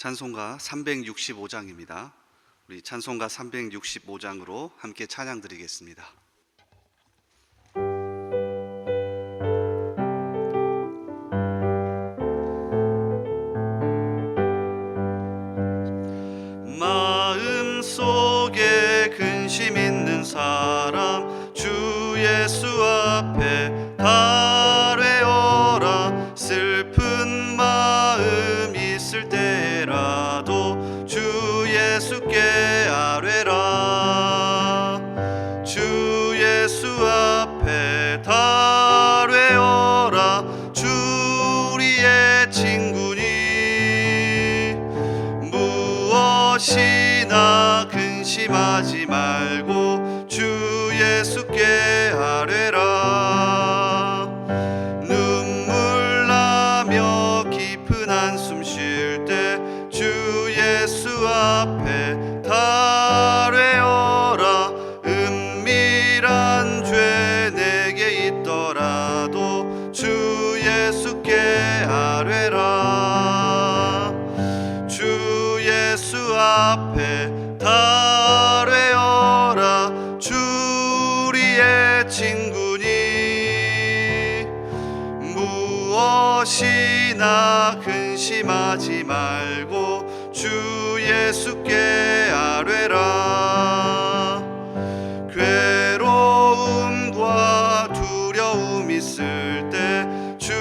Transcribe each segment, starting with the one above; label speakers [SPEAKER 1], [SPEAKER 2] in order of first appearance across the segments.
[SPEAKER 1] 찬송가 365장입니다. 우리 찬송가 365장으로 함께 찬양 드리겠습니다. 마음속에 근심 있는 사람 주 예수 앞에 달래어라. 슬픈 마음 있을 때라도 주 예수께 아뢰라. 주 예수 앞에 달래어라. 주 우리의 친구니 무엇이나 근심하지 말고 주 예수께 아뢰라. 눈물 나며 깊은 한숨 쉴 때 주 예수 앞에 달래어라. 은밀한 죄 내게 있더라도 주 예수께 아뢰라. 주 예수 앞에 달래어라. 주 우리의 친구니 무엇이나 근심하지 말고 주 예수께 아뢰라. 괴로움과 두려움 있을 때 주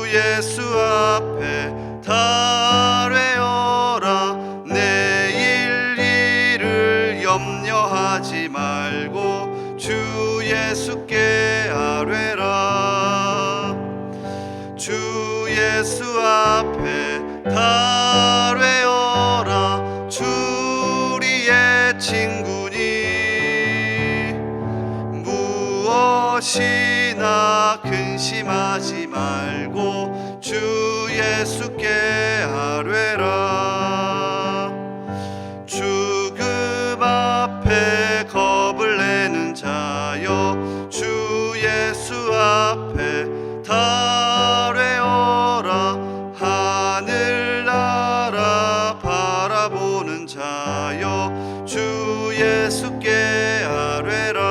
[SPEAKER 1] 예수 앞에 달래어라. 내일 일을 염려하지 말고 주 예수께 아뢰라. 주 예수 앞에 달래어라. 주 우리의 친구니 무엇이나 근심하지 말고 주 예수께 아뢰라. 죽음 앞에 겁을 내는 자여 주 예수 앞에 달래어라. 하늘나라 바라보는 자여 주 예수께 아뢰라.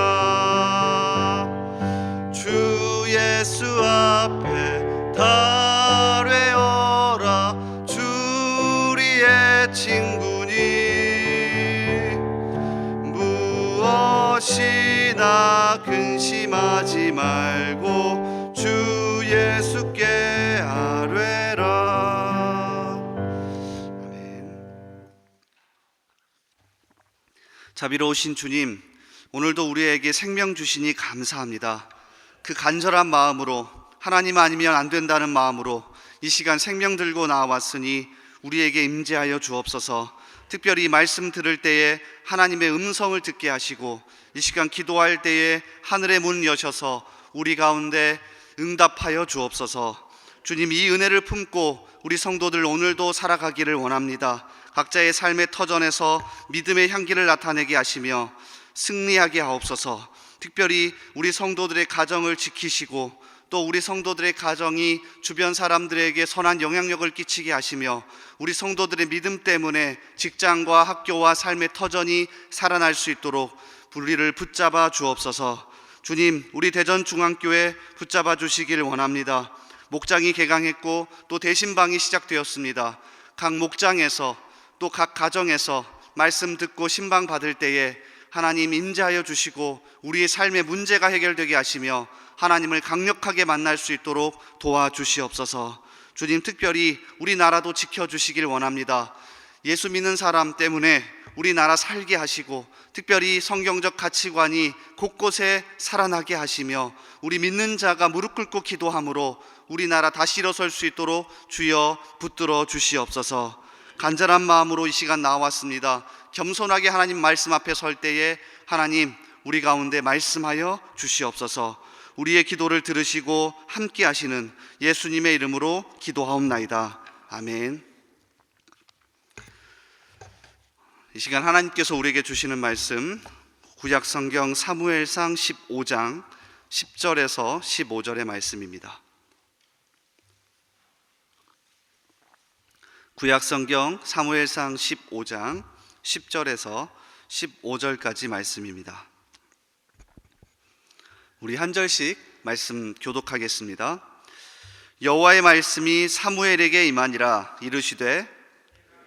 [SPEAKER 1] 주 예수 앞에 달래어라. 주 우리의 친구니 무엇이나 근심하지 말고 주 예수께 아뢰라. 아멘. 자비로우신 주님, 오늘도 우리에게 생명 주시니 감사합니다. 그 간절한 마음으로, 하나님 아니면 안 된다는 마음으로 이 시간 생명 들고 나왔으니 우리에게 임재하여 주옵소서. 특별히 말씀 들을 때에 하나님의 음성을 듣게 하시고 이 시간 기도할 때에 하늘의 문 여셔서 우리 가운데 응답하여 주옵소서. 주님, 이 은혜를 품고 우리 성도들 오늘도 살아가기를 원합니다. 각자의 삶의 터전에서 믿음의 향기를 나타내게 하시며 승리하게 하옵소서. 특별히 우리 성도들의 가정을 지키시고 또 우리 성도들의 가정이 주변 사람들에게 선한 영향력을 끼치게 하시며 우리 성도들의 믿음 때문에 직장과 학교와 삶의 터전이 살아날 수 있도록 우리를 붙잡아 주옵소서. 주님, 우리 대전중앙교회 붙잡아 주시길 원합니다. 목장이 개강했고 또 대신방이 시작되었습니다. 각 목장에서 또 각 가정에서 말씀 듣고 신방 받을 때에 하나님 임재하여 주시고 우리의 삶의 문제가 해결되게 하시며 하나님을 강력하게 만날 수 있도록 도와주시옵소서. 주님, 특별히 우리나라도 지켜주시길 원합니다. 예수 믿는 사람 때문에 우리나라 살게 하시고 특별히 성경적 가치관이 곳곳에 살아나게 하시며 우리 믿는 자가 무릎 꿇고 기도함으로 우리나라 다시 일어설 수 있도록 주여 붙들어 주시옵소서. 간절한 마음으로 이 시간 나왔습니다. 겸손하게 하나님 말씀 앞에 설 때에 하나님 우리 가운데 말씀하여 주시옵소서. 우리의 기도를 들으시고 함께 하시는 예수님의 이름으로 기도하옵나이다. 아멘. 이 시간 하나님께서 우리에게 주시는 말씀 구약성경 사무엘상 15장 10절에서 15절의 말씀입니다. 구약성경 사무엘상 15장 10절에서 15절까지 말씀입니다. 우리 한 절씩 말씀 교독하겠습니다. 여호와의 말씀이 사무엘에게 임하니라. 이르시되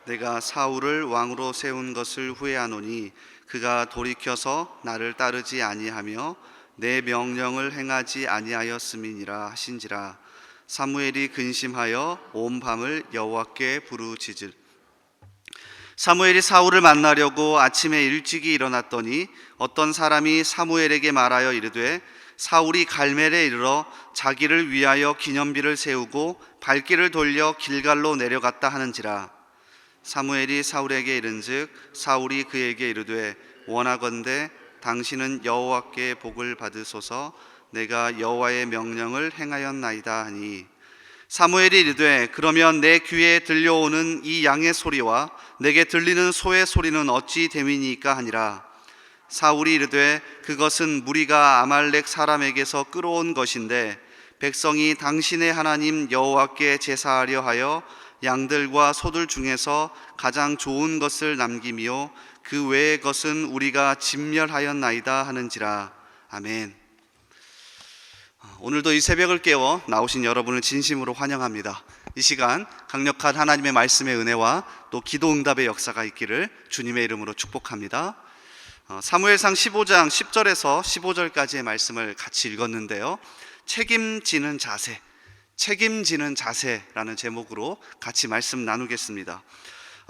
[SPEAKER 1] 내가 사울을 왕으로 세운 것을 후회하노니 그가 돌이켜서 나를 따르지 아니하며 내 명령을 행하지 아니하였음이니라 하신지라. 사무엘이 근심하여 온 밤을 여호와께 부르짖을. 사무엘이 사울을 만나려고 아침에 일찍이 일어났더니 어떤 사람이 사무엘에게 말하여 이르되 사울이 갈멜에 이르러 자기를 위하여 기념비를 세우고 발길을 돌려 길갈로 내려갔다 하는지라. 사무엘이 사울에게 이른즉 사울이 그에게 이르되 원하건대 당신은 여호와께 복을 받으소서. 내가 여호와의 명령을 행하였나이다 하니, 사무엘이 이르되 그러면 내 귀에 들려오는 이 양의 소리와 내게 들리는 소의 소리는 어찌 됨이니까 하니라. 사울이 이르되 그것은 무리가 아말렉 사람에게서 끌어온 것인데 백성이 당신의 하나님 여호와께 제사하려 하여 양들과 소들 중에서 가장 좋은 것을 남기며 그 외의 것은 우리가 진멸하였나이다 하는지라. 아멘. 오늘도 이 새벽을 깨워 나오신 여러분을 진심으로 환영합니다. 이 시간 강력한 하나님의 말씀의 은혜와 또 기도 응답의 역사가 있기를 주님의 이름으로 축복합니다. 사무엘상 15장 10절에서 15절까지의 말씀을 같이 읽었는데요. 책임지는 자세라는 제목으로 같이 말씀 나누겠습니다.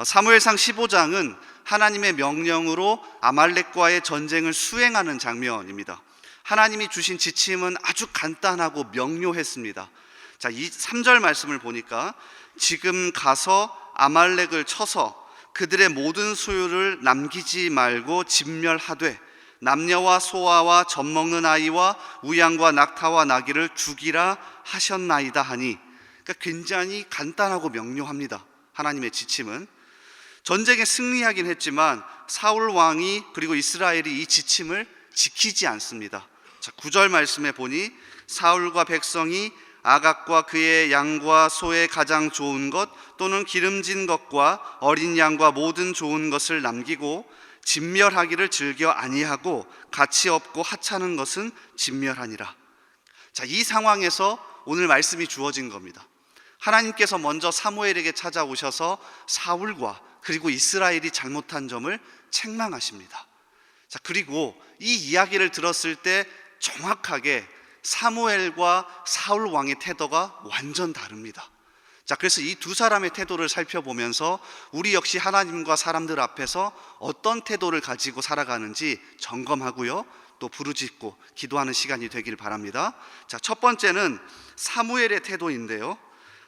[SPEAKER 1] 사무엘상 15장은 하나님의 명령으로 아말렉과의 전쟁을 수행하는 장면입니다. 하나님이 주신 지침은 아주 간단하고 명료했습니다. 자, 이 3절 말씀을 보니까 지금 가서 아말렉을 쳐서 그들의 모든 소유를 남기지 말고 진멸하되 남녀와 소아와 젖먹는 아이와 우양과 낙타와 나귀를 죽이라 하셨나이다 하니, 그러니까 굉장히 간단하고 명료합니다. 하나님의 지침은 전쟁에 승리하긴 했지만 사울 왕이 그리고 이스라엘이 이 지침을 지키지 않습니다. 자, 9절 말씀에 보니 사울과 백성이 아각과 그의 양과 소의 가장 좋은 것 또는 기름진 것과 어린 양과 모든 좋은 것을 남기고 진멸하기를 즐겨 아니하고 가치 없고 하찮은 것은 진멸하니라. 자, 이 상황에서 오늘 말씀이 주어진 겁니다. 하나님께서 먼저 사무엘에게 찾아오셔서 사울과 그리고 이스라엘이 잘못한 점을 책망하십니다. 자, 그리고 이 이야기를 들었을 때 정확하게 사무엘과 사울 왕의 태도가 완전 다릅니다. 자, 그래서 이 두 사람의 태도를 살펴보면서 우리 역시 하나님과 사람들 앞에서 어떤 태도를 가지고 살아가는지 점검하고요, 또 부르짖고 기도하는 시간이 되길 바랍니다. 자, 첫 번째는 사무엘의 태도인데요.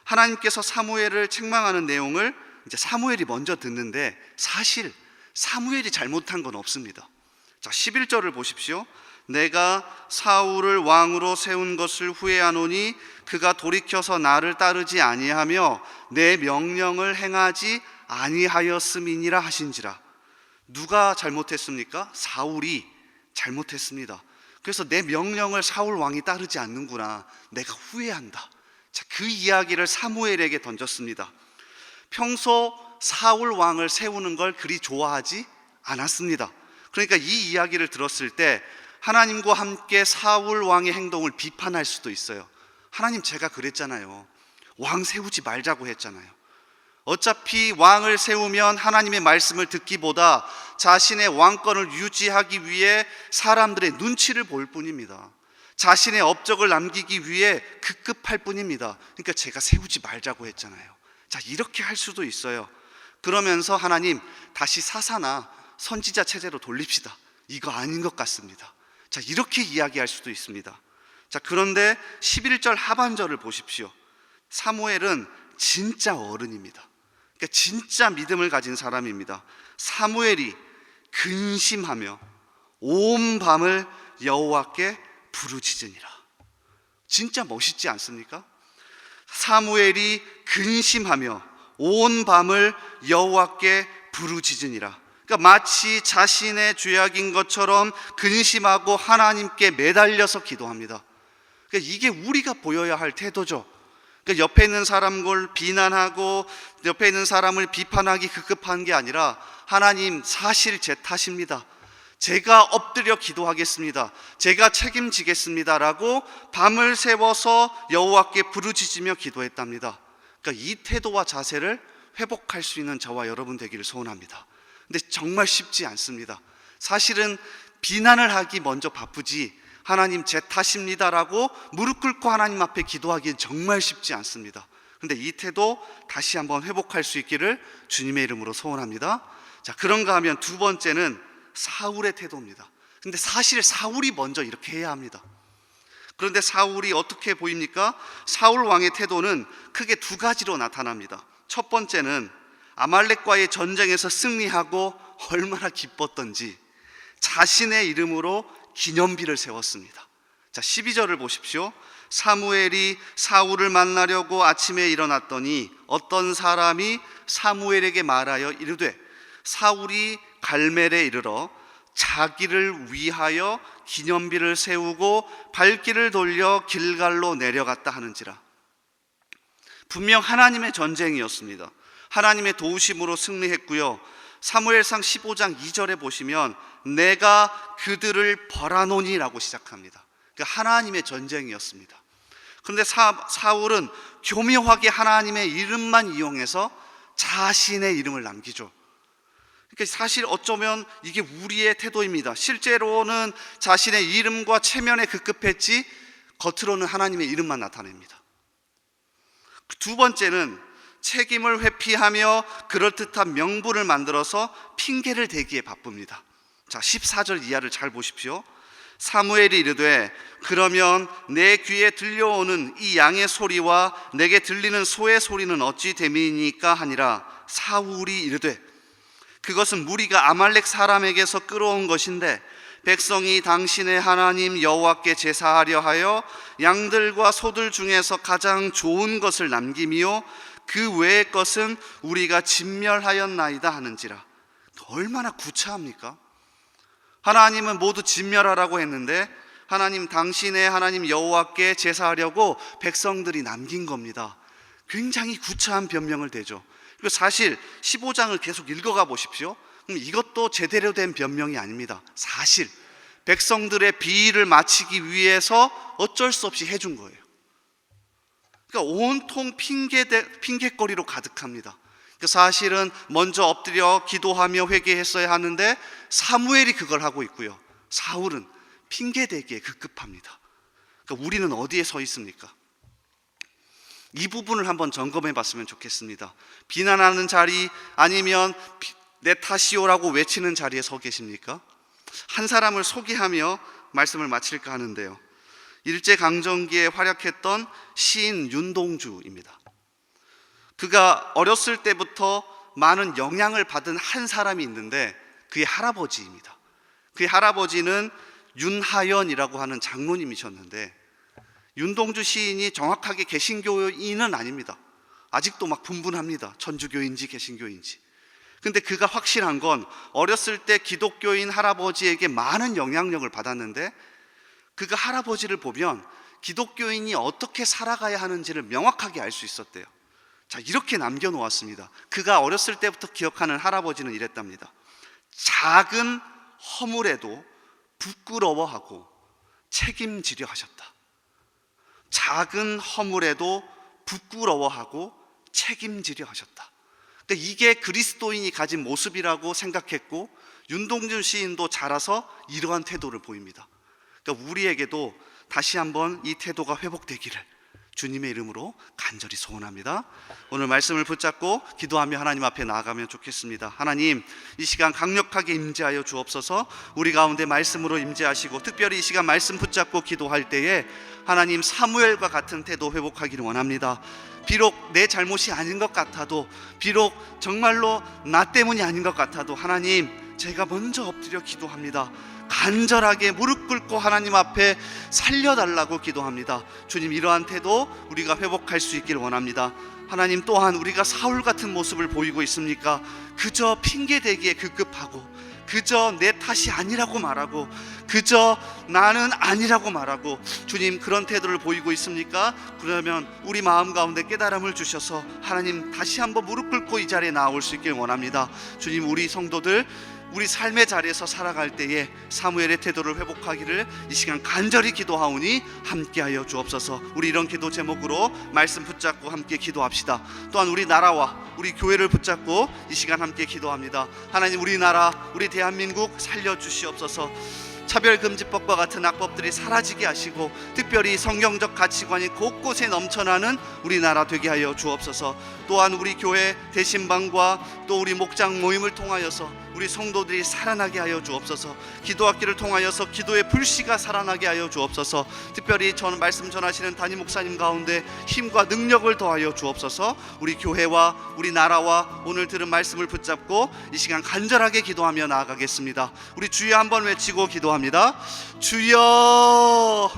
[SPEAKER 1] 하나님께서 사무엘을 책망하는 내용을 이제 사무엘이 먼저 듣는데 사실 사무엘이 잘못한 건 없습니다. 자, 11절을 보십시오. 내가 사울을 왕으로 세운 것을 후회하노니 그가 돌이켜서 나를 따르지 아니하며 내 명령을 행하지 아니하였음이니라 하신지라. 누가 잘못했습니까? 사울이 잘못했습니다. 그래서 내 명령을 사울 왕이 따르지 않는구나, 내가 후회한다. 자, 그 이야기를 사무엘에게 던졌습니다. 평소 사울 왕을 세우는 걸 그리 좋아하지 않았습니다. 그러니까 이 이야기를 들었을 때 하나님과 함께 사울 왕의 행동을 비판할 수도 있어요. 하나님, 제가 그랬잖아요. 왕 세우지 말자고 했잖아요. 어차피 왕을 세우면 하나님의 말씀을 듣기보다 자신의 왕권을 유지하기 위해 사람들의 눈치를 볼 뿐입니다. 자신의 업적을 남기기 위해 급급할 뿐입니다. 그러니까 제가 세우지 말자고 했잖아요. 자, 이렇게 할 수도 있어요. 그러면서 하나님, 다시 사사나 선지자 체제로 돌립시다. 이거 아닌 것 같습니다. 자, 이렇게 이야기할 수도 있습니다. 자, 그런데 11절 하반절을 보십시오. 사무엘은 진짜 어른입니다. 그러니까 진짜 믿음을 가진 사람입니다. 사무엘이 근심하며 온 밤을 여호와께 부르짖으니라. 진짜 멋있지 않습니까? 사무엘이 근심하며 온 밤을 여호와께 부르짖으니라. 그러니까 마치 자신의 죄악인 것처럼 근심하고 하나님께 매달려서 기도합니다. 그러니까 이게 우리가 보여야 할 태도죠. 그러니까 옆에 있는 사람을 비난하고 옆에 있는 사람을 비판하기 급급한 게 아니라 하나님, 사실 제 탓입니다. 제가 엎드려 기도하겠습니다. 제가 책임지겠습니다. 라고 밤을 새워서 여호와께 부르짖으며 기도했답니다. 그러니까 이 태도와 자세를 회복할 수 있는 저와 여러분 되기를 소원합니다. 근데 정말 쉽지 않습니다. 사실은 비난을 하기 먼저 바쁘지 하나님 제 탓입니다라고 무릎 꿇고 하나님 앞에 기도하기는 정말 쉽지 않습니다. 그런데 이 태도 다시 한번 회복할 수 있기를 주님의 이름으로 소원합니다. 자, 그런가 하면 두 번째는 사울의 태도입니다. 근데 사실 사울이 먼저 이렇게 해야 합니다. 그런데 사울이 어떻게 보입니까? 사울 왕의 태도는 크게 두 가지로 나타납니다. 첫 번째는 아말렉과의 전쟁에서 승리하고 얼마나 기뻤던지 자신의 이름으로 기념비를 세웠습니다. 자, 12절을 보십시오. 사무엘이 사울을 만나려고 아침에 일어났더니 어떤 사람이 사무엘에게 말하여 이르되 사울이 갈멜에 이르러 자기를 위하여 기념비를 세우고 발길을 돌려 길갈로 내려갔다 하는지라. 분명 하나님의 전쟁이었습니다. 하나님의 도우심으로 승리했고요. 사무엘상 15장 2절에 보시면 내가 그들을 벌하노니라고 시작합니다. 그러니까 하나님의 전쟁이었습니다. 그런데 사울은 교묘하게 하나님의 이름만 이용해서 자신의 이름을 남기죠. 그러니까 사실 어쩌면 이게 우리의 태도입니다. 실제로는 자신의 이름과 체면에 급급했지 겉으로는 하나님의 이름만 나타냅니다. 두 번째는 책임을 회피하며 그럴듯한 명분을 만들어서 핑계를 대기에 바쁩니다. 자, 14절 이하를 잘 보십시오. 사무엘이 이르되 그러면 내 귀에 들려오는 이 양의 소리와 내게 들리는 소의 소리는 어찌 됨이니까 하니라. 사울이 이르되 그것은 무리가 아말렉 사람에게서 끌어온 것인데 백성이 당신의 하나님 여호와께 제사하려 하여 양들과 소들 중에서 가장 좋은 것을 남기며 그 외의 것은 우리가 진멸하였나이다 하는지라. 얼마나 구차합니까? 하나님은 모두 진멸하라고 했는데 하나님, 당신의 하나님 여호와께 제사하려고 백성들이 남긴 겁니다. 굉장히 구차한 변명을 대죠. 그리고 사실 15장을 계속 읽어가 보십시오. 그럼 이것도 제대로 된 변명이 아닙니다. 사실 백성들의 비위를 마치기 위해서 어쩔 수 없이 해준 거예요. 그러니까 온통 핑계거리로 가득합니다. 사실은 먼저 엎드려 기도하며 회개했어야 하는데 사무엘이 그걸 하고 있고요. 사울은 핑계대기에 급급합니다. 그러니까 우리는 어디에 서 있습니까? 이 부분을 한번 점검해 봤으면 좋겠습니다. 비난하는 자리 아니면 내 탓이오라고 외치는 자리에 서 계십니까? 한 사람을 소개하며 말씀을 마칠까 하는데요. 일제강점기에 활약했던 시인 윤동주입니다. 그가 어렸을 때부터 많은 영향을 받은 한 사람이 있는데 그의 할아버지입니다. 그의 할아버지는 윤하연이라고 하는 장로님이셨는데 윤동주 시인이 정확하게 개신교인은 아닙니다. 아직도 막 분분합니다. 천주교인지 개신교인지. 근데 그가 확실한 건 어렸을 때 기독교인 할아버지에게 많은 영향력을 받았는데 그가 할아버지를 보면 기독교인이 어떻게 살아가야 하는지를 명확하게 알 수 있었대요. 자, 이렇게 남겨놓았습니다. 그가 어렸을 때부터 기억하는 할아버지는 이랬답니다. 작은 허물에도 부끄러워하고 책임지려 하셨다. 작은 허물에도 부끄러워하고 책임지려 하셨다. 그러니까 이게 그리스도인이 가진 모습이라고 생각했고 윤동준 시인도 자라서 이러한 태도를 보입니다. 그러니까 우리에게도 다시 한번 이 태도가 회복되기를 주님의 이름으로 간절히 소원합니다. 오늘 말씀을 붙잡고 기도하며 하나님 앞에 나아가면 좋겠습니다. 하나님, 이 시간 강력하게 임재하여 주옵소서. 우리 가운데 말씀으로 임재하시고 특별히 이 시간 말씀 붙잡고 기도할 때에 하나님 사무엘과 같은 태도 회복하기를 원합니다. 비록 내 잘못이 아닌 것 같아도, 비록 정말로 나 때문이 아닌 것 같아도 하나님, 제가 먼저 엎드려 기도합니다. 간절하게 무릎 꿇고 하나님 앞에 살려달라고 기도합니다. 주님, 이러한 태도 우리가 회복할 수 있길 원합니다. 하나님, 또한 우리가 사울 같은 모습을 보이고 있습니까? 그저 핑계대기에 급급하고 그저 내 탓이 아니라고 말하고 그저 나는 아니라고 말하고 주님 그런 태도를 보이고 있습니까? 그러면 우리 마음 가운데 깨달음을 주셔서 하나님 다시 한번 무릎 꿇고 이 자리에 나올 수 있길 원합니다. 주님, 우리 성도들 우리 삶의 자리에서 살아갈 때에 사무엘의 태도를 회복하기를 이 시간 간절히 기도하오니 함께하여 주옵소서. 우리 이런 기도 제목으로 말씀 붙잡고 함께 기도합시다. 또한 우리 나라와 우리 교회를 붙잡고 이 시간 함께 기도합니다. 하나님, 우리나라 우리 대한민국 살려주시옵소서. 차별금지법과 같은 악법들이 사라지게 하시고 특별히 성경적 가치관이 곳곳에 넘쳐나는 우리나라 되게 하여 주옵소서. 또한 우리 교회 대신방과 또 우리 목장 모임을 통하여서 우리 성도들이 살아나게 하여 주옵소서. 기도학기를 통하여서 기도의 불씨가 살아나게 하여 주옵소서. 특별히 저는 말씀 전하시는 담임 목사님 가운데 힘과 능력을 더하여 주옵소서. 우리 교회와 우리 나라와 오늘 들은 말씀을 붙잡고 이 시간 간절하게 기도하며 나아가겠습니다. 우리 주여 한번 외치고 기도합니다. 주여.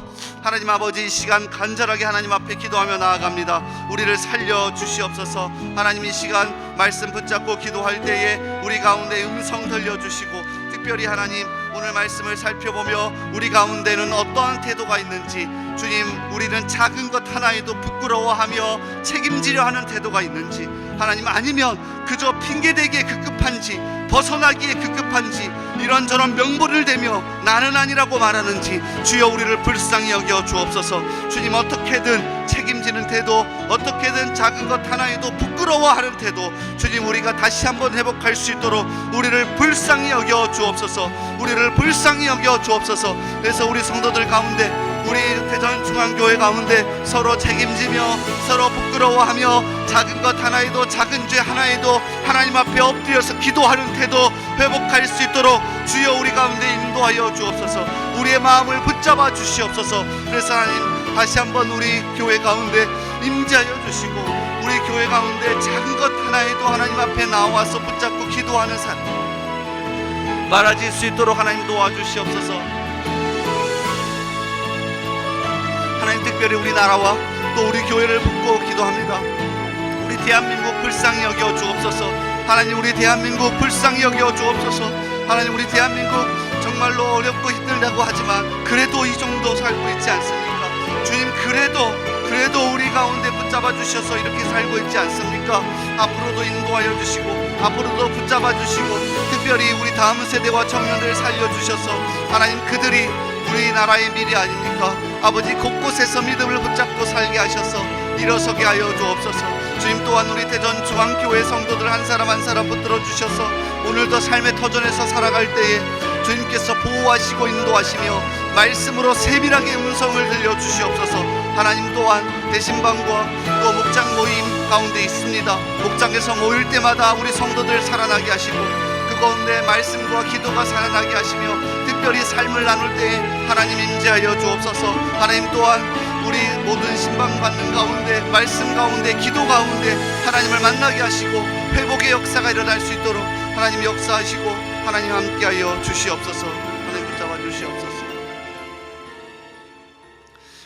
[SPEAKER 1] 하나님 아버지, 이 시간 간절하게 하나님 앞에 기도하며 나아갑니다. 우리를 살려 주시옵소서. 하나님, 이 시간 말씀 붙잡고 기도할 때에 우리 가운데 음성 들려주시고 특별히 하나님 오늘 말씀을 살펴보며 우리 가운데는 어떠한 태도가 있는지, 주님, 우리는 작은 것 하나에도 부끄러워하며 책임지려 하는 태도가 있는지, 하나님, 아니면 그저 핑계대기에 급급한지 벗어나기에 급급한지 이런저런 명분을 대며 나는 아니라고 말하는지 주여 우리를 불쌍히 여겨 주옵소서. 주님, 어떻게든 책임지는 태도, 어떻게든 작은 것 하나에도 부끄러워하는 태도, 주님, 우리가 다시 한번 회복할 수 있도록 우리를 불쌍히 여겨 주옵소서. 우리를 불쌍히 여겨 주옵소서. 그래서 우리 성도들 가운데, 우리 대전중앙교회 가운데 서로 책임지며 서로 부끄러워하며 작은 것 하나에도, 작은 죄 하나에도 하나님 앞에 엎드려서 기도하는 태도 회복할 수 있도록 주여 우리 가운데 인도하여 주옵소서. 우리의 마음을 붙잡아 주시옵소서. 그래서 하나님, 다시 한번 우리 교회 가운데 임재하여 주시고 우리 교회 가운데 작은 것 하나에도 하나님 앞에 나와서 붙잡고 기도하는 삶 많아질 수 있도록 하나님 도와주시옵소서. 하나님, 특별히 우리나라와 또 우리 교회를 붙고 기도합니다. 우리 대한민국 불쌍히 여겨 주옵소서. 하나님, 우리 대한민국 불쌍히 여겨 주옵소서. 하나님, 우리 대한민국 정말로 어렵고 힘들다고 하지만 그래도 이 정도 살고 있지 않습니까? 주님, 그래도 우리 가운데 붙잡아 주셔서 이렇게 살고 있지 않습니까? 앞으로도 인도하여 주시고 앞으로도 붙잡아 주시고 특별히 우리 다음 세대와 청년들을 살려주셔서 하나님, 그들이 우리나라의 미래 아닙니까? 아버지, 곳곳에서 믿음을 붙잡고 살게 하셔서 일어서게 하여 주옵소서. 주님, 또한 우리 대전 중앙교회 성도들 한 사람 한 사람 붙들어 주셔서 오늘도 삶의 터전에서 살아갈 때에 주님께서 보호하시고 인도하시며 말씀으로 세밀하게 음성을 들려주시옵소서. 하나님, 또한 대신방과 또 목장 모임 가운데 있습니다. 목장에서 모일 때마다 우리 성도들 살아나게 하시고 그 가운데 말씀과 기도가 살아나게 하시며 특별히 삶을 나눌 때에 하나님 임재하여 주옵소서. 하나님, 또한 우리 모든 신방 받는 가운데, 말씀 가운데, 기도 가운데 하나님을 만나게 하시고 회복의 역사가 일어날 수 있도록 하나님 역사하시고 하나님 함께하여 주시옵소서. 하나님 붙잡아 주시옵소서.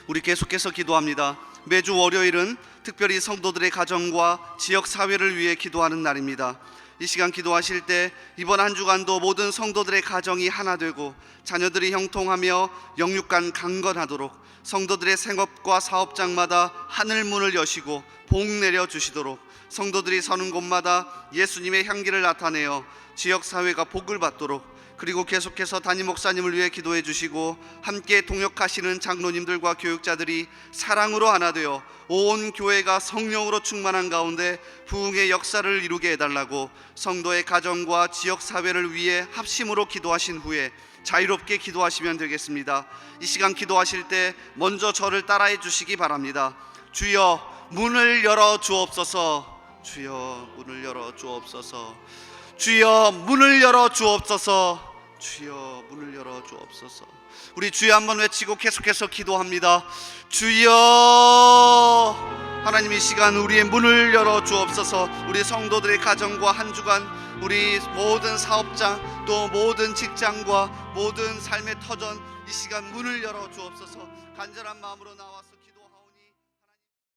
[SPEAKER 1] 우리 계속해서 기도합니다. 매주 월요일은 특별히 성도들의 가정과 지역 사회를 위해 기도하는 날입니다. 이 시간 기도하실 때 이번 한 주간도 모든 성도들의 가정이 하나 되고 자녀들이 형통하며 영육간 강건하도록 성도들의 생업과 사업장마다 하늘문을 여시고 복 내려 주시도록 성도들이 서는 곳마다 예수님의 향기를 나타내어 지역사회가 복을 받도록, 그리고 계속해서 담임 목사님을 위해 기도해 주시고 함께 동역하시는 장로님들과 교육자들이 사랑으로 하나 되어 온 교회가 성령으로 충만한 가운데 부흥의 역사를 이루게 해달라고 성도의 가정과 지역사회를 위해 합심으로 기도하신 후에 자유롭게 기도하시면 되겠습니다. 이 시간 기도하실 때 먼저 저를 따라해 주시기 바랍니다. 주여, 문을 열어 주옵소서. 주여, 문을 열어 주옵소서. 주여, 문을 열어 주옵소서. 주여, 문을 열어 주옵소서. 우리 주여 한번 외치고 계속해서 기도합니다. 주여. 하나님, 이 시간 우리의 문을 열어 주옵소서. 우리 성도들의 가정과 한 주간 우리 모든 사업장 또 모든 직장과 모든 삶의 터전 이 시간 문을 열어 주옵소서. 간절한 마음으로 나와서